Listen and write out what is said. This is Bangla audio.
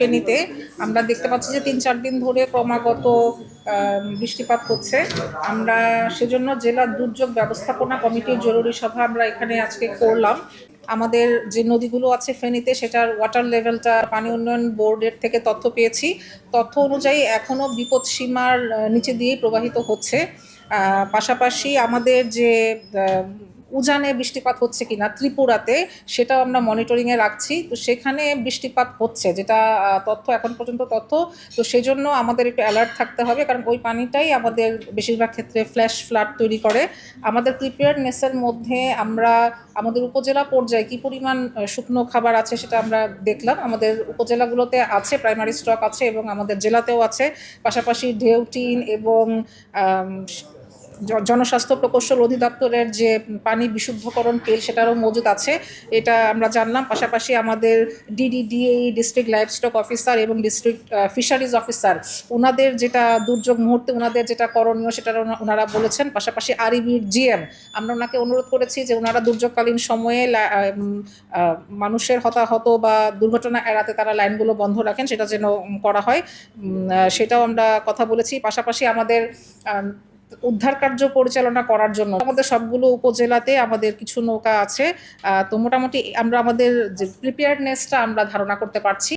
ফেনীতে আমরা দেখতে পাচ্ছি যে ৩-৪ দিন ধরে ক্রমাগত বৃষ্টিপাত হচ্ছে। আমরা সেজন্য জেলা দুর্যোগ ব্যবস্থাপনা কমিটির জরুরি সভা আমরা এখানে আজকে করলাম। আমাদের যে নদীগুলো আছে ফেনীতে সেটার ওয়াটার লেভেলটা পানি উন্নয়ন বোর্ডের থেকে তথ্য পেয়েছি। তথ্য অনুযায়ী এখনও বিপদসীমার নিচে দিয়েই প্রবাহিত হচ্ছে। পাশাপাশি আমাদের যে উজানে বৃষ্টিপাত হচ্ছে কিনা ত্রিপুরাতে সেটাও আমরা মনিটরিংয়ে রাখছি। তো সেখানে বৃষ্টিপাত হচ্ছে, যেটা তথ্য এখন পর্যন্ত তথ্য। তো সেই জন্য আমাদের একটু অ্যালার্ট থাকতে হবে, কারণ ওই পানিটাই আমাদের বেশিরভাগ ক্ষেত্রে ফ্ল্যাশ ফ্লাড তৈরি করে। আমাদের প্রিপেয়ারনেসের মধ্যে আমরা আমাদের উপজেলা পর্যায়ে কী পরিমাণ শুকনো খাবার আছে সেটা আমরা দেখলাম। আমাদের উপজেলাগুলোতে আছে, প্রাইমারি স্টক আছে এবং আমাদের জেলাতেও আছে। পাশাপাশি ঢেউ টিন এবং জনস্বাস্থ্য প্রকৌশল অধিদপ্তরের যে পানি বিশুদ্ধকরণ তেল সেটারও মজুদ আছে, এটা আমরা জানলাম। পাশাপাশি আমাদের ডিডিডিএ ডিস্ট্রিক্ট লাইভস্টক অফিসার এবং ডিস্ট্রিক্ট ফিশারিজ অফিসার ওনাদের যেটা দুর্যোগ মুহূর্তে ওনাদের যেটা করণীয় সেটা ওনারা বলেছেন। পাশাপাশি আরইবির জিএম আমরা ওনাকে অনুরোধ করেছি যে ওনারা দুর্যোগকালীন সময়ে মানুষের হতাহত বা দুর্ঘটনা এড়াতে তারা লাইনগুলো বন্ধ রাখেন, সেটা যেন করা হয় সেটাও আমরা কথা বলেছি। পাশাপাশি আমাদের উদ্ধার কার্য পরিচালনা করার জন্য আমাদের সবগুলো উপজেলাতে আমাদের কিছু নৌকা আছে। তো মোটামুটি আমরা আমাদের যে প্রিপেয়ারনেসটা আমরা ধারণা করতে পারছি।